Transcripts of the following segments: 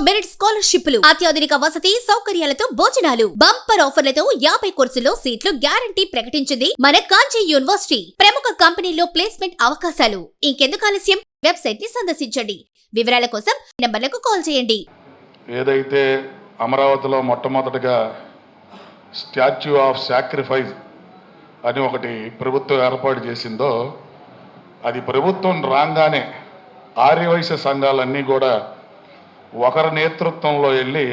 Merit స్కాలర్షిప్లు, అత్యాధునిక వసతి సౌకర్యాలతో భోజనాలు, బంపర్ ఆఫర్లతో 50 కోర్సుల్లో సీట్లు గ్యారంటీ ప్రకటించింది మన కాంచీ యూనివర్సిటీ. ప్రముఖ కంపెనీల్లో ప్లేస్మెంట్ అవకాశాలు. ఇంకెందుకు ఆలస్యం? వెబ్సైట్ ని సందర్శించండి. వివరాల కోసం నంబర్లకు కాల్ చేయండి. ఏదైతే అమరావతిలో మొట్టమొదటిగా స్టాచ్యూ ఆఫ్ సాక్రిఫైస్ అని ఒకటి ప్రభుత్వం ఏర్పాటు చేసిందో, అది ప్రభుత్వం రాగానే ఆర్యవైశ్య సంఘాలన్నీ కూడా ఒకరి నేతృత్వంలో వెళ్ళి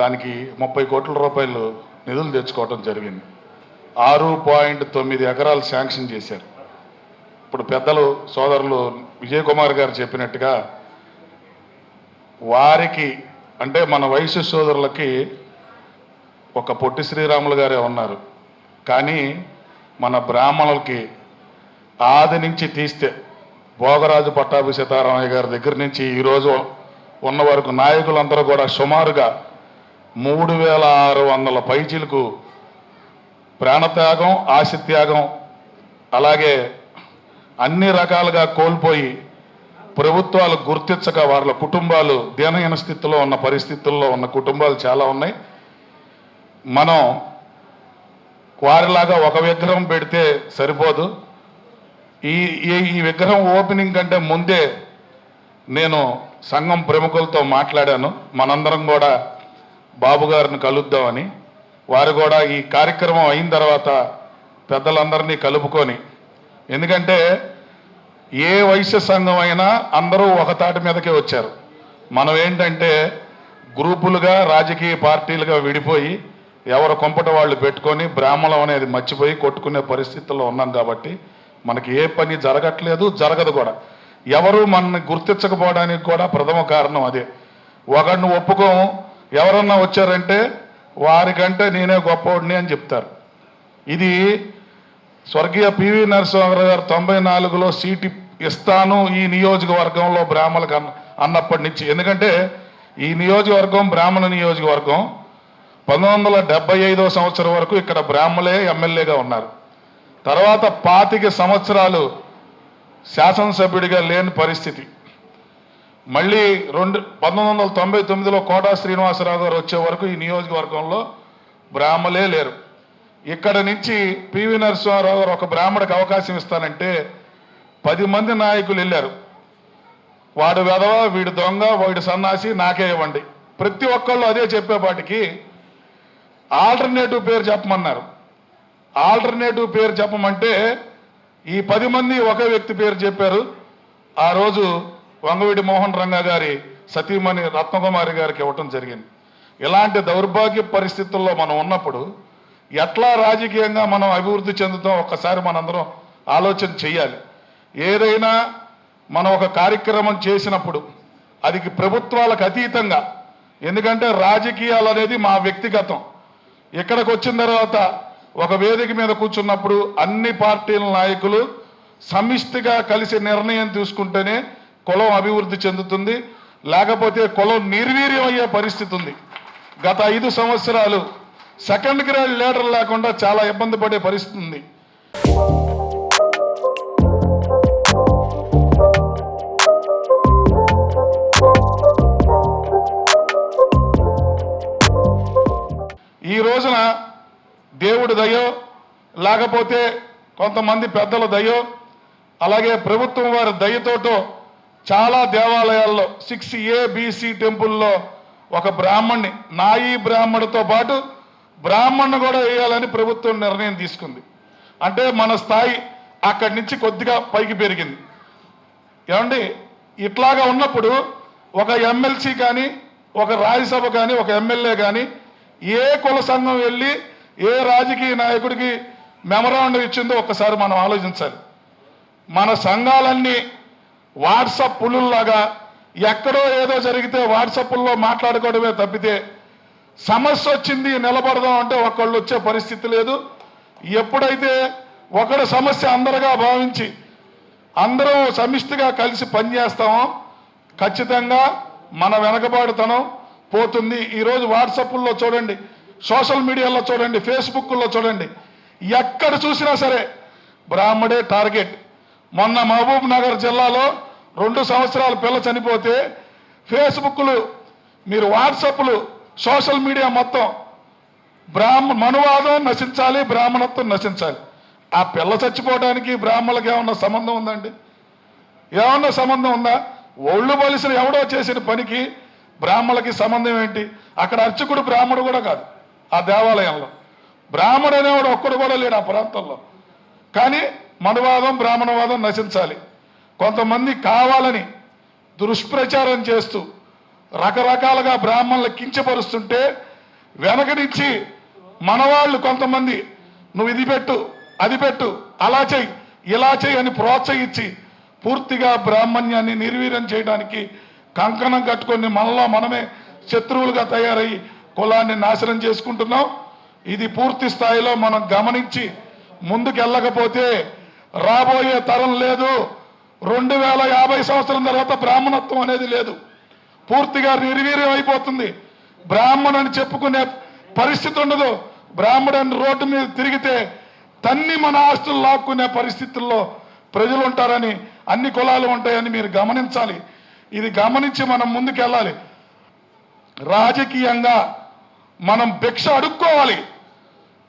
దానికి 30 కోట్ల రూపాయలు నిధులు తెచ్చుకోవడం జరిగింది. 6.9 ఎకరాలు శాంక్షన్ చేశారు. ఇప్పుడు పెద్దలు సోదరులు విజయ్ కుమార్ గారు చెప్పినట్టుగా వారికి అంటే మన వైశ్య సోదరులకి ఒక పొట్టి శ్రీరాములు గారే ఉన్నారు. కానీ మన బ్రాహ్మణులకి ఆది నుంచి తీస్తే భోగరాజు పట్టాభి సీతారామయ్య గారి దగ్గర నుంచి ఈరోజు ఉన్న వరకు నాయకులందరూ కూడా సుమారుగా 3600 పైచీలకు ప్రాణత్యాగం, ఆశత్యాగం, అలాగే అన్ని రకాలుగా కోల్పోయి ప్రభుత్వాలు గుర్తించక వాళ్ళ కుటుంబాలు దీనహీన స్థితిలో ఉన్న పరిస్థితుల్లో ఉన్న కుటుంబాలు చాలా ఉన్నాయి. మనం వారిలాగా ఒక విగ్రహం పెడితే సరిపోదు. ఈ విగ్రహం ఓపెనింగ్ కంటే ముందే నేను సంఘం ప్రముఖులతో మాట్లాడాను. మనందరం కూడా బాబు గారిని కలుద్దామని. వారు కూడా ఈ కార్యక్రమం అయిన తర్వాత పెద్దలందరినీ కలుపుకొని, ఎందుకంటే ఏ వైశ్య సంఘం అయినా అందరూ ఒక తాటి మీదకే వచ్చారు. మనం ఏంటంటే గ్రూపులుగా రాజకీయ పార్టీలుగా విడిపోయి ఎవరు కొంపట వాళ్ళు పెట్టుకొని బ్రాహ్మణం అనేది మర్చిపోయి కొట్టుకునే పరిస్థితుల్లో ఉన్నాం. కాబట్టి మనకి ఏ పని జరగట్లేదు, జరగదు కూడా. ఎవరు మనల్ని గుర్తించకపోవడానికి కూడా ప్రథమ కారణం అదే. ఒకడిని ఒప్పుకోం, ఎవరన్నా వచ్చారంటే వారికంటే నేనే గొప్పవాడిని అని చెప్తారు. ఇది స్వర్గీయ పివి నరసింహారావు గారు 94లో సీటు ఇస్తాను ఈ నియోజకవర్గంలో బ్రాహ్మణులకు అన్నప్పటి నుంచి. ఎందుకంటే ఈ నియోజకవర్గం బ్రాహ్మణ నియోజకవర్గం. 1975 సంవత్సరం వరకు ఇక్కడ బ్రాహ్మణులే ఎమ్మెల్యేగా ఉన్నారు. తర్వాత 25 సంవత్సరాలు శాసనసభ్యుడిగా లేని పరిస్థితి. మళ్ళీ 1999లో కోటా శ్రీనివాసరావు గారు వచ్చే వరకు ఈ నియోజకవర్గంలో బ్రాహ్మలే లేరు. ఇక్కడ నుంచి పివి నరసింహారావు గారు ఒక బ్రాహ్మడికి అవకాశం ఇస్తానంటే 10 మంది నాయకులు వెళ్ళారు. వాడు వెధవ, వీడు దొంగ, వాడు సన్నాసి, నాకే ఇవ్వండి. ప్రతి ఒక్కళ్ళు అదే చెప్పేపాటికి ఆల్టర్నేటివ్ పేరు చెప్పమన్నారు. ఆల్టర్నేటివ్ పేరు చెప్పమంటే ఈ 10 మంది ఒకే వ్యక్తి పేరు చెప్పారు. ఆ రోజు వంగవీటి మోహన్ రంగా గారి సతీమణి రత్నకుమారి గారికి ఇవ్వటం జరిగింది. ఇలాంటి దౌర్భాగ్య పరిస్థితుల్లో మనం ఉన్నప్పుడు ఎట్లా రాజకీయంగా మనం అభివృద్ధి చెందుతాం ఒక్కసారి మనందరం ఆలోచన చేయాలి. ఏదైనా మనం ఒక కార్యక్రమం చేసినప్పుడు అది ప్రభుత్వాలకు అతీతంగా, ఎందుకంటే రాజకీయాలు అనేది మా వ్యక్తిగతం. ఇక్కడికి వచ్చిన తర్వాత ఒక వేదిక మీద కూర్చున్నప్పుడు అన్ని పార్టీల నాయకులు సమిష్టిగా కలిసి నిర్ణయం తీసుకుంటేనే కులం అభివృద్ధి చెందుతుంది. లేకపోతే కులం నిర్వీర్యం అయ్యే పరిస్థితి ఉంది. గత 5 సంవత్సరాలు సెకండ్ గ్రేడ్ లీడర్ లేకుండా చాలా ఇబ్బంది పడే పరిస్థితి ఉంది. ఈ రోజున దేవుడి దయో, లేకపోతే కొంతమంది పెద్దల దయో, అలాగే ప్రభుత్వం వారి దయతోటో చాలా దేవాలయాల్లో 6A BC టెంపుల్లో ఒక బ్రాహ్మణ్ణి, నాయి బ్రాహ్మణుడితో పాటు బ్రాహ్మణ్ణి కూడా వేయాలని ప్రభుత్వం నిర్ణయం తీసుకుంది. అంటే మన స్థాయి అక్కడి నుంచి కొద్దిగా పైకి పెరిగింది. ఏమండి, ఇట్లాగా ఉన్నప్పుడు ఒక ఎమ్మెల్సీ కానీ, ఒక రాజ్యసభ కానీ, ఒక ఎమ్మెల్యే కానీ ఏ కుల సంఘం వెళ్ళి ఏ రాజకీయ నాయకుడికి మెమరాండం ఇచ్చిందో ఒక్కసారి మనం ఆలోచించాలి. మన సంఘాలన్నీ వాట్సాప్ పులుల్లాగా ఎక్కడో ఏదో జరిగితే వాట్సాప్లో మాట్లాడుకోవడమే తప్పితే సమస్య వచ్చింది నిలబడదాం అంటే ఒకళ్ళు వచ్చే పరిస్థితి లేదు. ఎప్పుడైతే ఒకడు సమస్య అందరుగా భావించి అందరం సమిష్టిగా కలిసి పనిచేస్తామో ఖచ్చితంగా మన వెనకబాటుతనం పోతుంది. ఈరోజు వాట్సాప్లో చూడండి, సోషల్ మీడియాలో చూడండి, ఫేస్బుక్లో చూడండి, ఎక్కడ చూసినా సరే బ్రాహ్మడే టార్గెట్. మొన్న మహబూబ్ నగర్ జిల్లాలో 2 సంవత్సరాల పిల్ల చనిపోతే ఫేస్బుక్లు మీరు వాట్సాప్లు సోషల్ మీడియా మొత్తం మనువాదం నశించాలి, బ్రాహ్మణత్వం నశించాలి. ఆ పిల్ల చచ్చిపోవడానికి బ్రాహ్మణులకు ఏమన్నా సంబంధం ఉందండి? ఏమన్నా సంబంధం ఉందా? ఒళ్ళు బలిసిన ఎవడో చేసిన పనికి బ్రాహ్మణులకి సంబంధం ఏంటి? అక్కడ అర్చకుడు బ్రాహ్మడు కూడా కాదు. ఆ దేవాలయంలో బ్రాహ్మడు అనేవాడు ఒక్కడు కూడా లేడు ఆ ప్రాంతంలో. కానీ మనువాదం బ్రాహ్మణవాదం నశించాలి. కొంతమంది కావాలని దుష్ప్రచారం చేస్తూ రకరకాలుగా బ్రాహ్మణులు కించపరుస్తుంటే వెనక నుంచి మనవాళ్ళు కొంతమంది నువ్వు ఇది పెట్టు, అది పెట్టు, అలా చెయ్యి, ఇలా చెయ్యి అని ప్రోత్సహించి పూర్తిగా బ్రాహ్మణ్యాన్ని నిర్వీర్యం చేయడానికి కంకణం కట్టుకొని మనలో మనమే శత్రువులుగా తయారయ్యి కులాన్ని నాశనం చేసుకుంటున్నాం. ఇది పూర్తి స్థాయిలో మనం గమనించి ముందుకెళ్ళకపోతే రాబోయే తరం లేదు. 2050 సంవత్సరం తర్వాత బ్రాహ్మణత్వం అనేది లేదు, పూర్తిగా నిర్వీర్యం అయిపోతుంది. బ్రాహ్మణుని చెప్పుకునే పరిస్థితి ఉండదు. బ్రాహ్మణుని రోడ్డు మీద తిరిగితే తన్ని మన ఆస్తులు లాక్కునే పరిస్థితుల్లో ప్రజలు ఉంటారని, అన్ని కులాలు ఉంటాయని మీరు గమనించాలి. ఇది గమనించి మనం ముందుకెళ్ళాలి. రాజకీయంగా మనం భిక్ష అడుక్కోవాలి.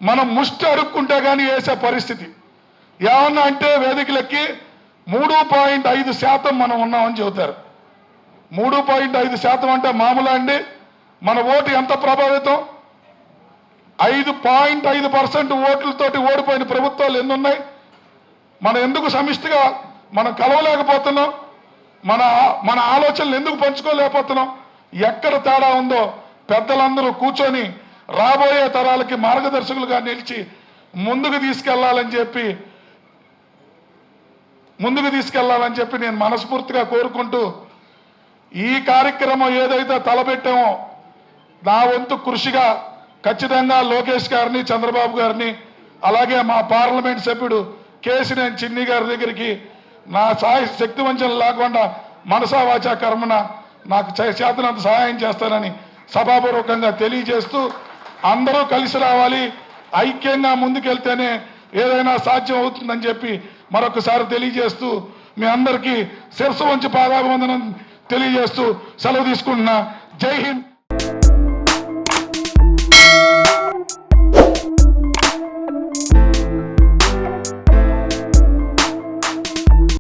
మనం ముష్టి అడుక్కుంటే కానీ వేసే పరిస్థితి ఏమన్నా అంటే వేదికలెక్కి 3.5% మనం ఉన్నామని చెబుతారు. 3.5% అంటే మామూలు అండి? మన ఓటు ఎంత ప్రభావితం? 5.5% ఓట్లతోటి ఓడిపోయిన ప్రభుత్వాలు ఎన్ని ఉన్నాయి? మనం ఎందుకు సమిష్టిగా మనం కలవలేకపోతున్నాం? మన ఆలోచనలు ఎందుకు పంచుకోలేకపోతున్నాం? ఎక్కడ తేడా ఉందో పెద్దలందరూ కూర్చొని రాబోయే తరాలకి మార్గదర్శకులుగా నిలిచి ముందుకు తీసుకెళ్లాలని చెప్పి నేను మనస్ఫూర్తిగా కోరుకుంటూ, ఈ కార్యక్రమం ఏదైతే తలపెట్టామో నా వంతు కృషిగా ఖచ్చితంగా లోకేష్ గారిని, చంద్రబాబు గారిని, అలాగే మా పార్లమెంట్ సభ్యుడు కేసినేని చిన్ని గారి దగ్గరికి నా శక్తి వంచన లేకుండా మనసా వాచా కర్మన నాకు చేతనంత సహాయం చేస్తానని సభాపూర్వకంగా తెలియజేస్తూ, అందరూ కలిసి రావాలి, ఐక్యంగా ముందుకెళ్తేనే ఏదైనా సాధ్యం అవుతుందని చెప్పి మరొకసారి తెలియజేస్తూ, మీ అందరికీ శిరస్సు వంచి పాదాభివందనం తెలియజేస్తూ సెలవు తీసుకుంటున్నా. జై హింద్.